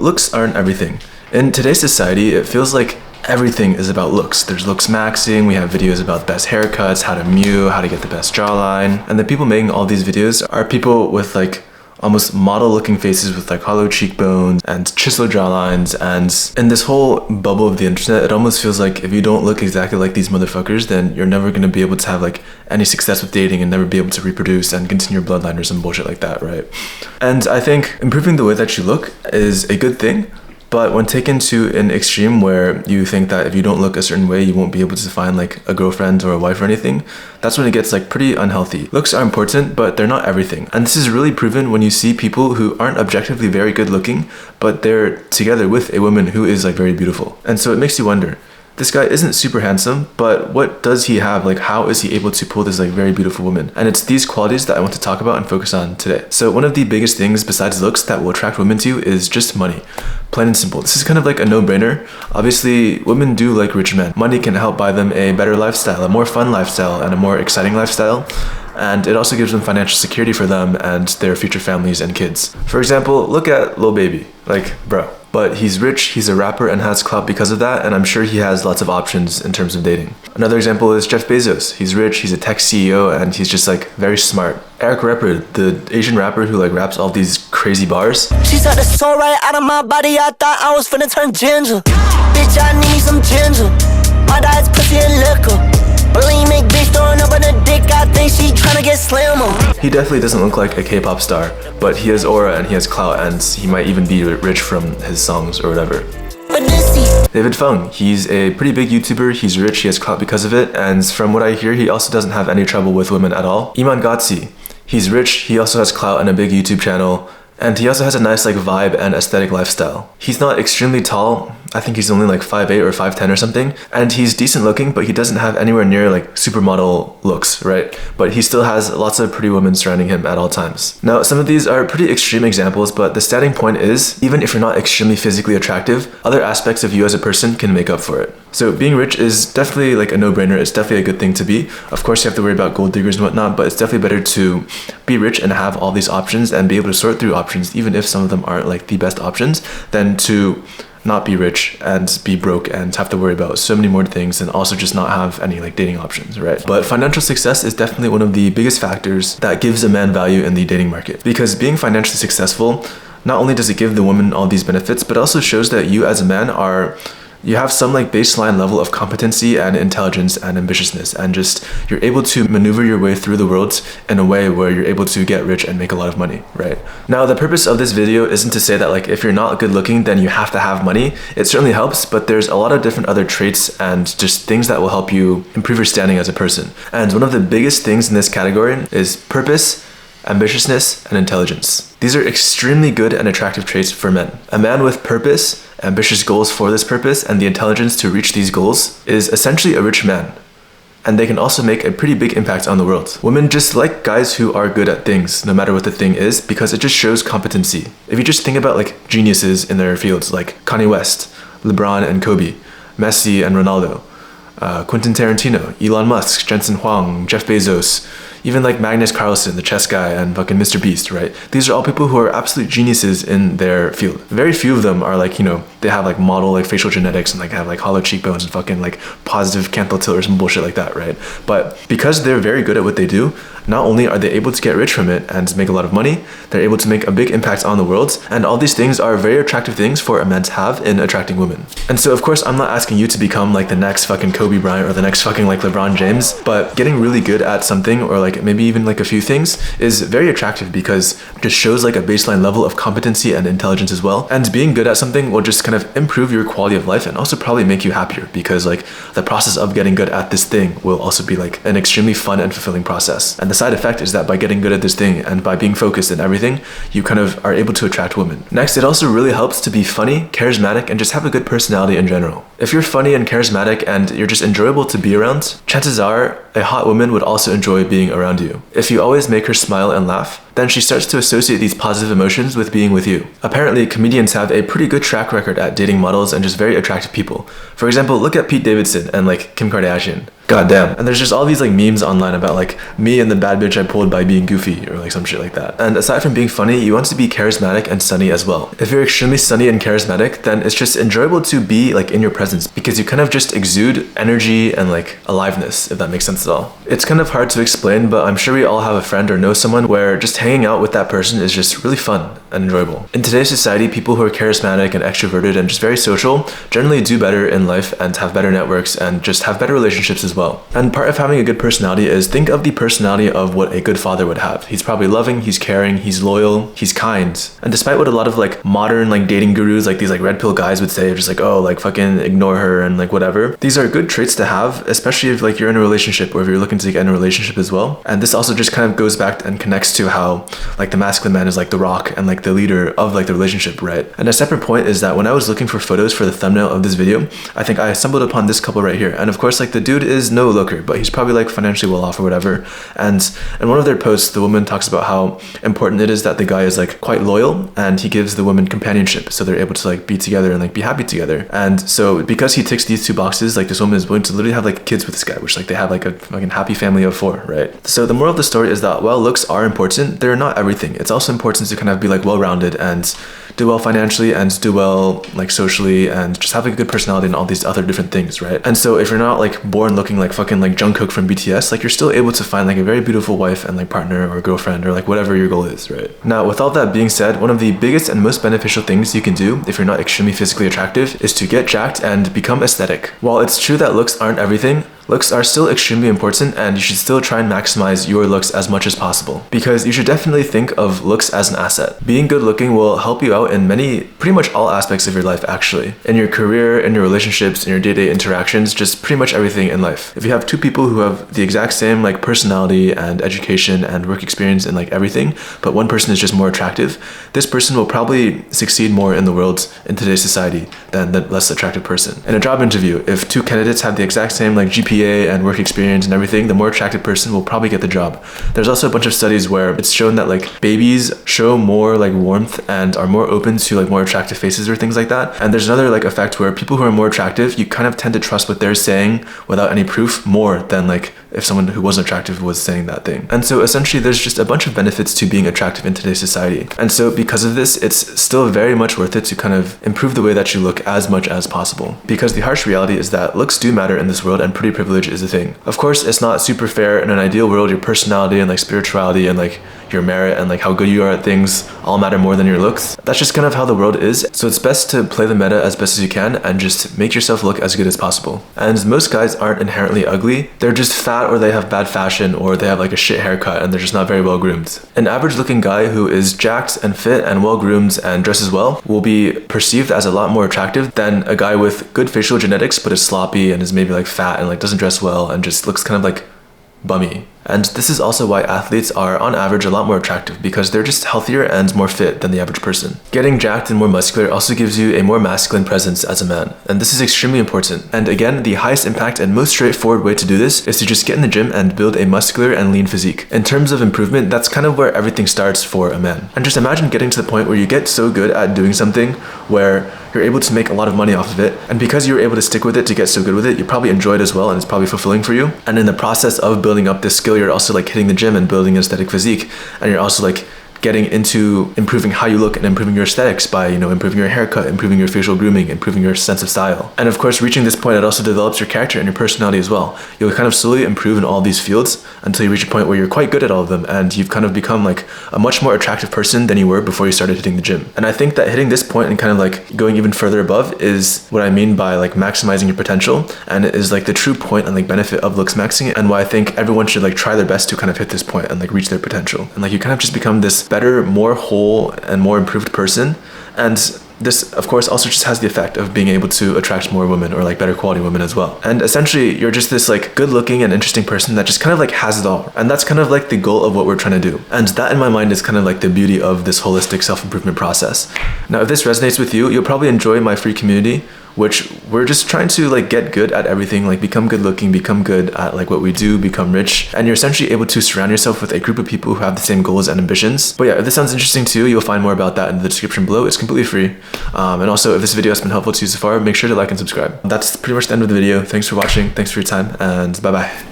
Looks aren't everything. In today's society, it feels like everything is about looks. There's looks maxing, we have videos about best haircuts, how to mew, how to get the best jawline. And the people making all these videos are people with like almost model looking faces with like hollow cheekbones and chiseled jawlines. And in this whole bubble of the internet, it almost feels like if you don't look exactly like these motherfuckers, then you're never going to be able to have like any success with dating and never be able to reproduce and continue your bloodline or some bullshit like that, right? And I think improving the way that you look is a good thing. But when taken to an extreme where you think that if you don't look a certain way, you won't be able to find like a girlfriend or a wife or anything, that's when it gets like pretty unhealthy. Looks are important, but they're not everything. And this is really proven when you see people who aren't objectively very good looking, but they're together with a woman who is like very beautiful. And so it makes you wonder, this guy isn't super handsome, but what does he have? Like, how is he able to pull this like very beautiful woman? And it's these qualities that I want to talk about and focus on today. So one of the biggest things besides looks that will attract women to you is just money. Plain and simple. This is kind of like a no-brainer. Obviously, women do like rich men. Money can help buy them a better lifestyle, a more fun lifestyle, and a more exciting lifestyle. And it also gives them financial security for them and their future families and kids. For example, look at Lil Baby. Like, bro. But he's rich, he's a rapper and has clout because of that, and I'm sure he has lots of options in terms of dating. Another example is Jeff Bezos. He's rich, he's a tech CEO, and he's just like very smart. Eric Rapper, the Asian rapper who like raps all these crazy bars. She said the soul right out of my body, I thought I was finna turn ginger. Bitch, I need some ginger. My diet's pussy and liquor. Bulimic bitch throwing up on a dick, I think she tryna get slimmer. He definitely doesn't look like a K-pop star, but he has aura and he has clout, and he might even be rich from his songs or whatever. David Feng, he's a pretty big YouTuber, he's rich, he has clout because of it, and from what I hear, he also doesn't have any trouble with women at all. Iman Gotzi, he's rich, he also has clout and a big YouTube channel, and he also has a nice like vibe and aesthetic lifestyle. He's not extremely tall, I think he's only like 5'8 or 5'10 or something, and he's decent looking, but he doesn't have anywhere near like supermodel looks, right? But he still has lots of pretty women surrounding him at all times. Now, some of these are pretty extreme examples, but the starting point is, even if you're not extremely physically attractive, other aspects of you as a person can make up for it. So being rich is definitely like a no-brainer, it's definitely a good thing to be. Of course, you have to worry about gold diggers and whatnot, but it's definitely better to be rich and have all these options and be able to sort through options, even if some of them aren't like the best options, than to not be rich and be broke and have to worry about so many more things and also just not have any like dating options, right? But financial success is definitely one of the biggest factors that gives a man value in the dating market, because being financially successful, not only does it give the woman all these benefits, but also shows that you as a man you have some like baseline level of competency and intelligence and ambitiousness, and just you're able to maneuver your way through the world in a way where you're able to get rich and make a lot of money, right? Now, the purpose of this video isn't to say that like if you're not good looking then you have to have money. It certainly helps, but there's a lot of different other traits and just things that will help you improve your standing as a person. And one of the biggest things in this category is purpose, ambitiousness, and intelligence. These are extremely good and attractive traits for men. A man with purpose, ambitious goals for this purpose, and the intelligence to reach these goals is essentially a rich man. And they can also make a pretty big impact on the world. Women just like guys who are good at things, no matter what the thing is, because it just shows competency. If you just think about like geniuses in their fields, like Kanye West, LeBron and Kobe, Messi and Ronaldo, Quentin Tarantino, Elon Musk, Jensen Huang, Jeff Bezos, even like Magnus Carlsen, the chess guy, and fucking Mr. Beast, right? These are all people who are absolute geniuses in their field. Very few of them are like, you know, they have like model like facial genetics and like have like hollow cheekbones and fucking like positive canthal tilt or some bullshit like that, right? But because they're very good at what they do, not only are they able to get rich from it and make a lot of money, they're able to make a big impact on the world, and all these things are very attractive things for a man to have in attracting women. And so of course I'm not asking you to become like the next fucking Kobe Bryant or the next fucking like LeBron James, but getting really good at something or like maybe even like a few things is very attractive because it just shows like a baseline level of competency and intelligence as well. And being good at something will just kind of improve your quality of life and also probably make you happier, because like the process of getting good at this thing will also be like an extremely fun and fulfilling process. And the side effect is that by getting good at this thing and by being focused in everything, you kind of are able to attract women. Next, it also really helps to be funny, charismatic, and just have a good personality in general. If you're funny and charismatic and you're just enjoyable to be around, chances are a hot woman would also enjoy being around you. If you always make her smile and laugh, then she starts to associate these positive emotions with being with you. Apparently, comedians have a pretty good track record at dating models and just very attractive people. For example, look at Pete Davidson and like Kim Kardashian. God damn. And there's just all these like memes online about like me and the bad bitch I pulled by being goofy or like some shit like that. And aside from being funny, you want to be charismatic and sunny as well. If you're extremely sunny and charismatic, then it's just enjoyable to be like in your presence because you kind of just exude energy and like aliveness, if that makes sense at all. It's kind of hard to explain, but I'm sure we all have a friend or know someone where just hanging out with that person is just really fun and enjoyable. In today's society, people who are charismatic and extroverted and just very social generally do better in life and have better networks and just have better relationships as well. And part of having a good personality is think of the personality of what a good father would have. He's probably loving, he's caring, he's loyal, he's kind. And despite what a lot of like modern like dating gurus, like these like red pill guys would say, just like, oh, like fucking ignore her and like whatever. These are good traits to have, especially if like you're in a relationship or if you're looking to get in a relationship as well. And this also just kind of goes back and connects to how like the masculine man is like the rock and like the leader of like the relationship, right? And a separate point is that when I was looking for photos for the thumbnail of this video, I think I stumbled upon this couple right here. And of course, like the dude is no looker, but he's probably like financially well off or whatever. And in one of their posts, the woman talks about how important it is that the guy is like quite loyal and he gives the woman companionship, so they're able to like be together and like be happy together. And so because he ticks these two boxes, like this woman is willing to literally have like kids with this guy, which like they have like a fucking happy family of 4, right? So the moral of the story is that while looks are important, they're not everything. It's also important to kind of be like well-rounded and do well financially and do well like socially and just have like a good personality and all these other different things, right? And so if you're not like born looking like fucking like Jungkook from BTS, like you're still able to find like a very beautiful wife and like partner or girlfriend or like whatever your goal is, right? Now, with all that being said, one of the biggest and most beneficial things you can do if you're not extremely physically attractive is to get jacked and become aesthetic. While it's true that looks aren't everything, looks are still extremely important and you should still try and maximize your looks as much as possible, because you should definitely think of looks as an asset. Being good looking will help you out in pretty much all aspects of your life actually. In your career, in your relationships, in your day-to-day interactions, just pretty much everything in life. If you have two people who have the exact same like personality and education and work experience and like everything, but one person is just more attractive, this person will probably succeed more in the world in today's society than the less attractive person. In a job interview, if two candidates have the exact same like GPA and work experience and everything, the more attractive person will probably get the job. There's also a bunch of studies where it's shown that like babies show more like warmth and are more open to like more attractive faces or things like that. And there's another like effect where people who are more attractive, you kind of tend to trust what they're saying without any proof more than like if someone who wasn't attractive was saying that thing. And so essentially there's just a bunch of benefits to being attractive in today's society. And so because of this, it's still very much worth it to kind of improve the way that you look as much as possible. Because the harsh reality is that looks do matter in this world and pretty privilege is a thing. Of course, it's not super fair. In an ideal world, your personality and like spirituality and like your merit and like how good you are at things all matter more than your looks. That's just kind of how the world is. So it's best to play the meta as best as you can and just make yourself look as good as possible. And most guys aren't inherently ugly. They're just fat or they have bad fashion or they have like a shit haircut and they're just not very well groomed. An average looking guy who is jacked and fit and well groomed and dresses well will be perceived as a lot more attractive than a guy with good facial genetics but is sloppy and is maybe like fat and like doesn't dress well and just looks kind of like bummy. And this is also why athletes are on average a lot more attractive, because they're just healthier and more fit than the average person. Getting jacked and more muscular also gives you a more masculine presence as a man, and this is extremely important. And again, the highest impact and most straightforward way to do this is to just get in the gym and build a muscular and lean physique. In terms of improvement, that's kind of where everything starts for a man. And just imagine getting to the point where you get so good at doing something where you're able to make a lot of money off of it, and because you're able to stick with it to get so good with it, you probably enjoy it as well and it's probably fulfilling for you. And in the process of building up this skill, you're also like hitting the gym and building an aesthetic physique, and you're also like getting into improving how you look and improving your aesthetics by, you know, improving your haircut, improving your facial grooming, improving your sense of style. And of course, reaching this point, it also develops your character and your personality as well. You'll kind of slowly improve in all these fields until you reach a point where you're quite good at all of them and you've kind of become like a much more attractive person than you were before you started hitting the gym. And I think that hitting this point and kind of like going even further above is what I mean by like maximizing your potential, and it is like the true point and like benefit of looks maxing, and why I think everyone should like try their best to kind of hit this point and like reach their potential. And like you kind of just become this better, more whole and more improved person. And this of course also just has the effect of being able to attract more women or like better quality women as well. And essentially you're just this like good looking and interesting person that just kind of like has it all. And that's kind of like the goal of what we're trying to do. And that in my mind is kind of like the beauty of this holistic self-improvement process. Now, if this resonates with you, you'll probably enjoy my free community which we're just trying to like get good at everything, like become good looking, become good at like what we do, become rich, and you're essentially able to surround yourself with a group of people who have the same goals and ambitions. But yeah, if this sounds interesting to you, you'll find more about that in the description below. It's completely free. And also, if this video has been helpful to you so far, make sure to like and subscribe. That's pretty much the end of the video. Thanks for watching, thanks for your time, and bye bye.